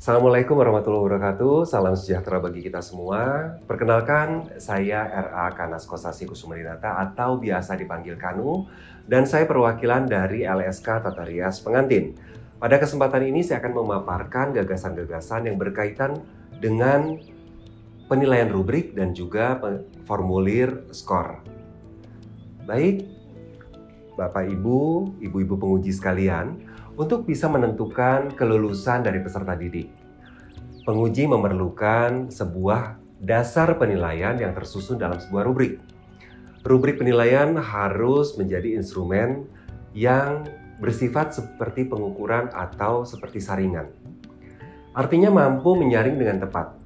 Assalamualaikum warahmatullahi wabarakatuh. Salam sejahtera bagi kita semua. Perkenalkan, saya R.A. Kanas Kosasi Kusumadinata atau biasa dipanggil Kanu, dan saya perwakilan dari LSK Tata Rias Pengantin. Pada kesempatan ini saya akan memaparkan gagasan-gagasan yang berkaitan dengan penilaian rubrik dan juga formulir skor. Baik, Bapak Ibu, Ibu-Ibu penguji sekalian, untuk bisa menentukan kelulusan dari peserta didik, penguji memerlukan sebuah dasar penilaian yang tersusun dalam sebuah rubrik. Rubrik penilaian harus menjadi instrumen yang bersifat seperti pengukuran atau seperti saringan. Artinya mampu menyaring dengan tepat.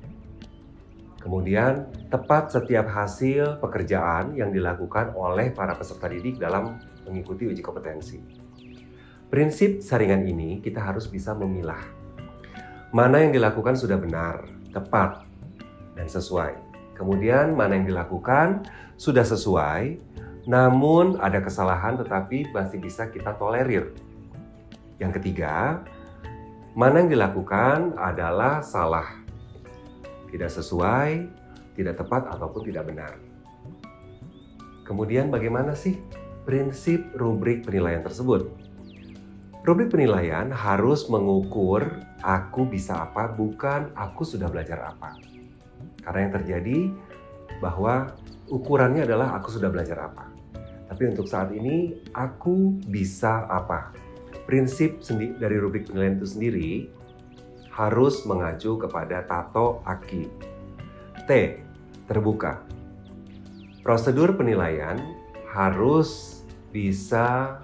Kemudian, tepat setiap hasil pekerjaan yang dilakukan oleh para peserta didik dalam mengikuti uji kompetensi. Prinsip saringan ini kita harus bisa memilah mana yang dilakukan sudah benar, tepat, dan sesuai. Kemudian mana yang dilakukan sudah sesuai, namun ada kesalahan tetapi masih bisa kita tolerir. Yang ketiga, mana yang dilakukan adalah salah, tidak sesuai, tidak tepat, ataupun tidak benar. Kemudian bagaimana sih prinsip rubrik penilaian tersebut? Rubrik penilaian harus mengukur aku bisa apa, bukan aku sudah belajar apa. Karena yang terjadi bahwa ukurannya adalah aku sudah belajar apa. Tapi untuk saat ini, aku bisa apa. Prinsip dari rubrik penilaian itu sendiri harus mengacu kepada Tato Aki. T. Terbuka. Prosedur penilaian harus bisa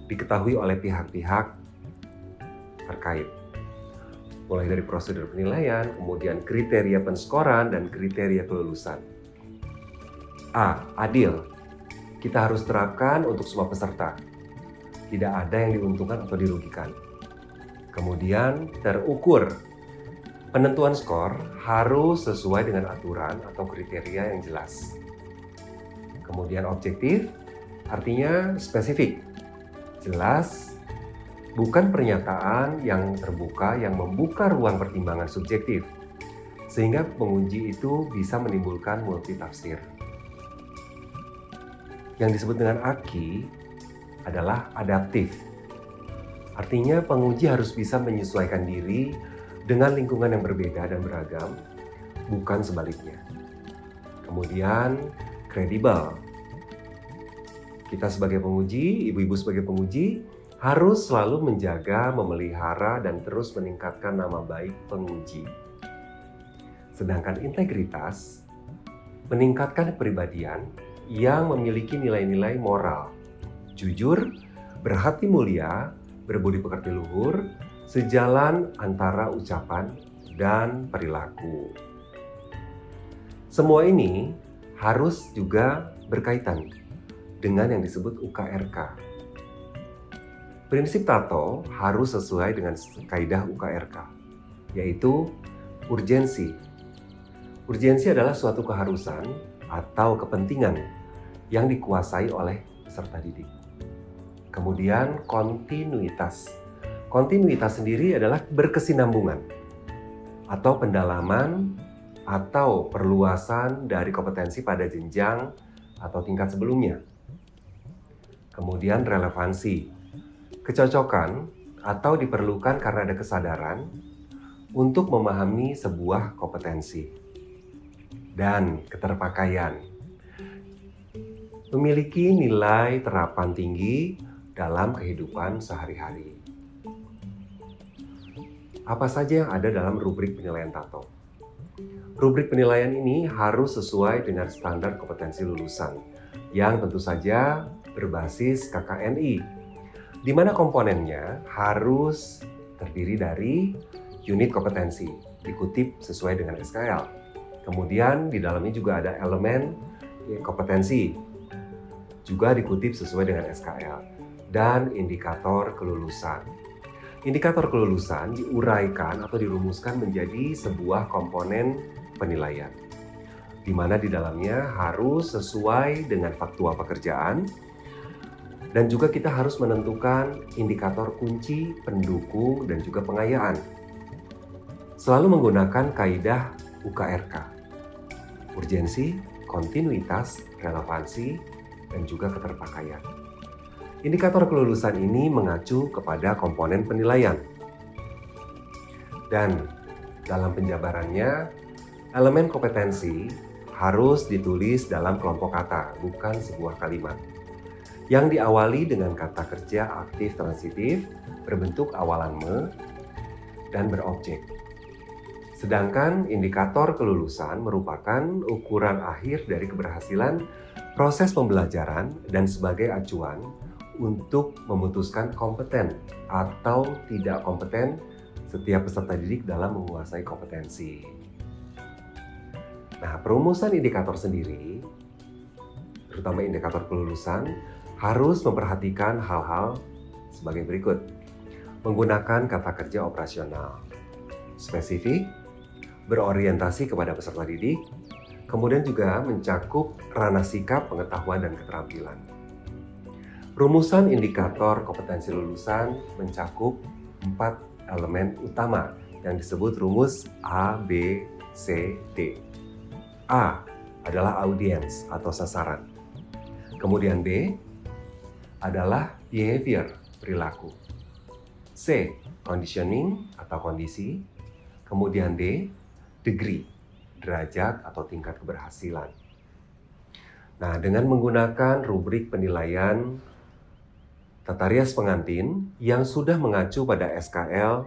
diketahui oleh pihak-pihak terkait. Mulai dari prosedur penilaian, kemudian kriteria penskoran, dan kriteria kelulusan. A. Adil. Kita harus terapkan untuk semua peserta. Tidak ada yang diuntungkan atau dirugikan. Kemudian terukur. Penentuan skor harus sesuai dengan aturan atau kriteria yang jelas. Kemudian objektif, artinya spesifik. Jelas, bukan pernyataan yang terbuka yang membuka ruang pertimbangan subjektif, sehingga penguji itu bisa menimbulkan multitafsir. Yang disebut dengan AKI adalah adaptif. Artinya penguji harus bisa menyesuaikan diri dengan lingkungan yang berbeda dan beragam, bukan sebaliknya. Kemudian, kredibel. Kita sebagai penguji, ibu-ibu sebagai penguji, harus selalu menjaga, memelihara, dan terus meningkatkan nama baik penguji. Sedangkan integritas, meningkatkan kepribadian yang memiliki nilai-nilai moral, jujur, berhati mulia, berbudi pekerti luhur, sejalan antara ucapan dan perilaku. Semua ini harus juga berkaitan dengan yang disebut UKRK. Prinsip Tato harus sesuai dengan kaidah UKRK, yaitu urgensi. Urgensi adalah suatu keharusan atau kepentingan yang dikuasai oleh peserta didik. Kemudian kontinuitas. Kontinuitas sendiri adalah berkesinambungan atau pendalaman atau perluasan dari kompetensi pada jenjang atau tingkat sebelumnya. Kemudian relevansi, kecocokan atau diperlukan karena ada kesadaran untuk memahami sebuah kompetensi. Dan keterpakaian, memiliki nilai terapan tinggi dalam kehidupan sehari-hari. Apa saja yang ada dalam rubrik penilaian Tato? Rubrik penilaian ini harus sesuai dengan standar kompetensi lulusan, yang tentu saja berbasis KKNI, di mana komponennya harus terdiri dari unit kompetensi, dikutip sesuai dengan SKL. Kemudian di dalamnya juga ada elemen kompetensi, juga dikutip sesuai dengan SKL, dan indikator kelulusan. Indikator kelulusan diuraikan atau dirumuskan menjadi sebuah komponen penilaian, di mana di dalamnya harus sesuai dengan faktual pekerjaan, dan juga kita harus menentukan indikator kunci, pendukung, dan juga pengayaan. selalu menggunakan kaidah UKRK. Urgensi, kontinuitas, relevansi, dan juga keterpakaian. Indikator kelulusan ini mengacu kepada komponen penilaian. Dan dalam penjabarannya, elemen kompetensi harus ditulis dalam kelompok kata, bukan sebuah kalimat. Yang diawali dengan kata kerja aktif transitif berbentuk awalan me dan berobjek. Sedangkan indikator kelulusan merupakan ukuran akhir dari keberhasilan proses pembelajaran dan sebagai acuan untuk memutuskan kompeten atau tidak kompeten setiap peserta didik dalam menguasai kompetensi. Nah, perumusan indikator sendiri, terutama indikator kelulusan, harus memperhatikan hal-hal sebagai berikut. Menggunakan kata kerja operasional, spesifik, berorientasi kepada peserta didik, kemudian juga mencakup ranah sikap, pengetahuan, dan keterampilan. Rumusan indikator kompetensi lulusan mencakup 4 elemen utama yang disebut rumus A, B, C, D. A adalah audiens atau sasaran. Kemudian B adalah behavior, perilaku. C, conditioning atau kondisi. Kemudian D, degree, derajat atau tingkat keberhasilan. Nah, dengan menggunakan rubrik penilaian tata rias pengantin yang sudah mengacu pada SKL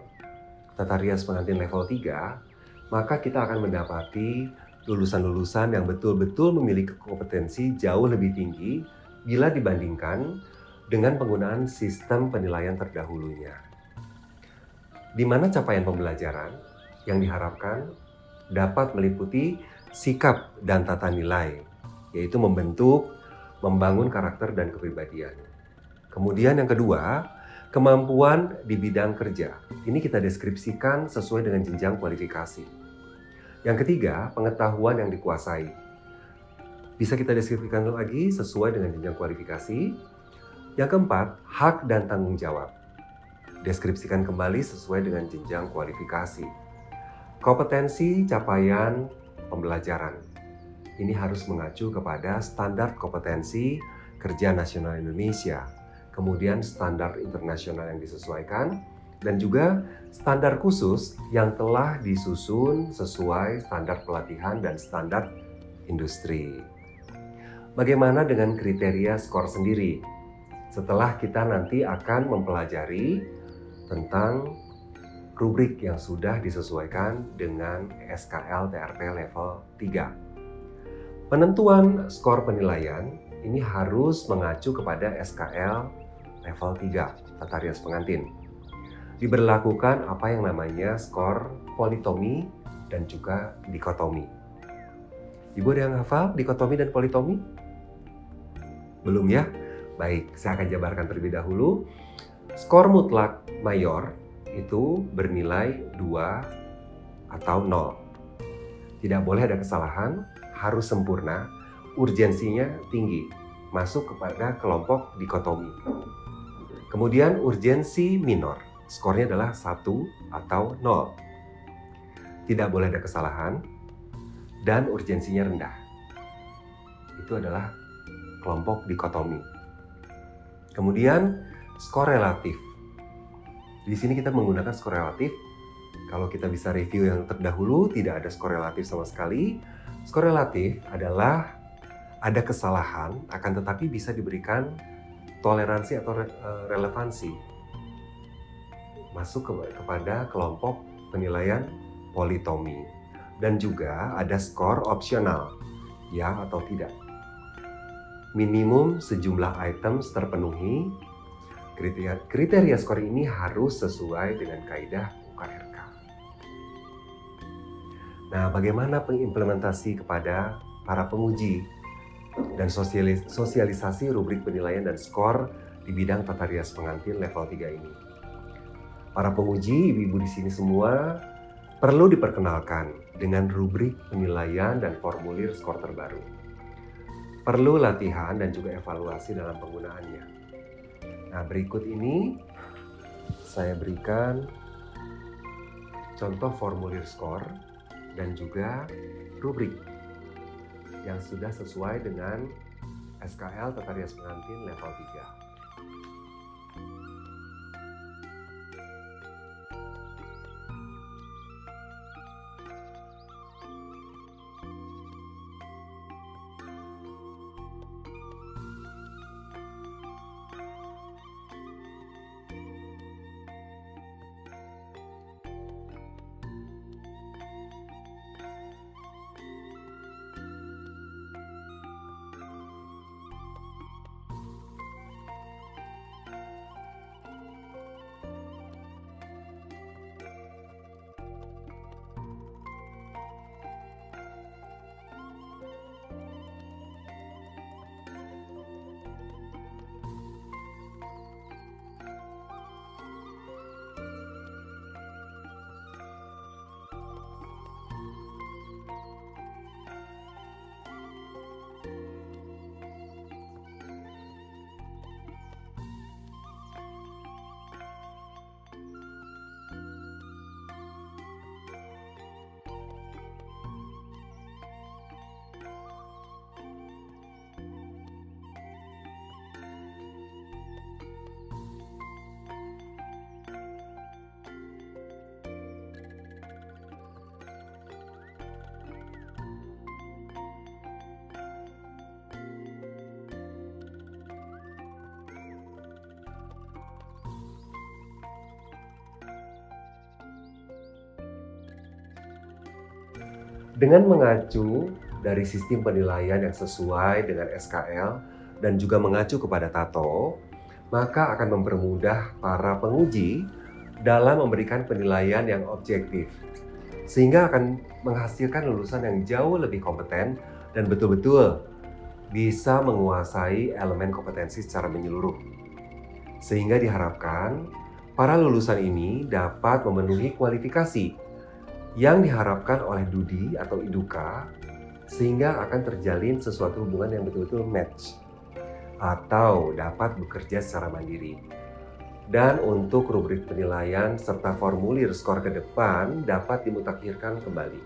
tata rias pengantin level 3, maka kita akan mendapati lulusan-lulusan yang betul-betul memiliki kompetensi jauh lebih tinggi bila dibandingkan dengan penggunaan sistem penilaian terdahulunya. Di mana capaian pembelajaran yang diharapkan dapat meliputi sikap dan tata nilai, yaitu membentuk, membangun karakter dan kepribadian. Kemudian yang kedua, kemampuan di bidang kerja. Ini kita deskripsikan sesuai dengan jenjang kualifikasi. Yang ketiga, pengetahuan yang dikuasai. Bisa kita deskripsikan lagi sesuai dengan jenjang kualifikasi. Yang keempat, hak dan tanggung jawab. Deskripsikan kembali sesuai dengan jenjang kualifikasi. Kompetensi capaian pembelajaran. Ini harus mengacu kepada standar kompetensi kerja nasional Indonesia, kemudian standar internasional yang disesuaikan, dan juga standar khusus yang telah disusun sesuai standar pelatihan dan standar industri. Bagaimana dengan kriteria skor sendiri? Setelah kita nanti akan mempelajari tentang rubrik yang sudah disesuaikan dengan SKL TRP level 3. Penentuan skor penilaian ini harus mengacu kepada SKL level 3, tata rias pengantin. Diberlakukan apa yang namanya skor politomi dan juga dikotomi. Ibu ada yang hafal dikotomi dan politomi? Belum ya? Baik, saya akan jabarkan terlebih dahulu. Skor mutlak mayor itu bernilai 2 atau 0. Tidak boleh ada kesalahan, harus sempurna, urgensinya tinggi, masuk kepada kelompok dikotomi. Kemudian urgensi minor, skornya adalah 1 atau 0. Tidak boleh ada kesalahan, dan urgensinya rendah. Itu adalah kelompok dikotomi. Kemudian skor relatif. Di sini kita menggunakan skor relatif. Kalau kita bisa review yang terdahulu, tidak ada skor relatif sama sekali. Skor relatif adalah ada kesalahan, akan tetapi bisa diberikan toleransi atau relevansi. Masuk kepada kelompok penilaian politomi. Dan juga ada skor opsional, ya atau tidak. Minimum sejumlah items terpenuhi. Kriteria skor ini harus sesuai dengan kaidah UKRK. Nah, bagaimana pengimplementasi kepada para penguji dan sosialisasi rubrik penilaian dan skor di bidang tata rias pengantin level 3 ini? Para penguji, ibu-ibu di sini semua perlu diperkenalkan dengan rubrik penilaian dan formulir skor terbaru. Perlu latihan dan juga evaluasi dalam penggunaannya. Nah, berikut ini saya berikan contoh formulir skor, dan juga rubrik yang sudah sesuai dengan SKL Tata Rias Pengantin level 3. Dengan mengacu dari sistem penilaian yang sesuai dengan SKL dan juga mengacu kepada Tato, maka akan mempermudah para penguji dalam memberikan penilaian yang objektif, sehingga akan menghasilkan lulusan yang jauh lebih kompeten dan betul-betul bisa menguasai elemen kompetensi secara menyeluruh. Sehingga diharapkan para lulusan ini dapat memenuhi kualifikasi yang diharapkan oleh Dudi atau Iduka, sehingga akan terjalin sesuatu hubungan yang betul-betul match atau dapat bekerja secara mandiri. Dan untuk rubrik penilaian serta formulir skor ke depan dapat dimutakhirkan kembali.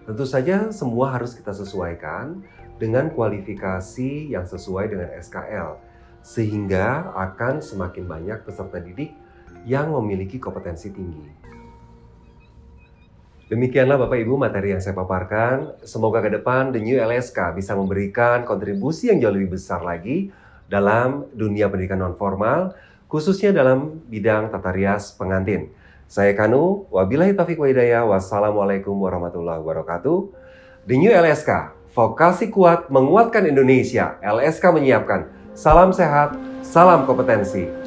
Tentu saja semua harus kita sesuaikan dengan kualifikasi yang sesuai dengan SKL, sehingga akan semakin banyak peserta didik yang memiliki kompetensi tinggi. Demikianlah Bapak Ibu materi yang saya paparkan. Semoga ke depan The New LSK bisa memberikan kontribusi yang jauh lebih besar lagi dalam dunia pendidikan non-formal, khususnya dalam bidang tata rias pengantin. Saya Kanu, wabillahi taufiq wa hidayah, wassalamualaikum warahmatullahi wabarakatuh. The New LSK, vokasi kuat menguatkan Indonesia. LSK menyiapkan. Salam sehat, salam kompetensi.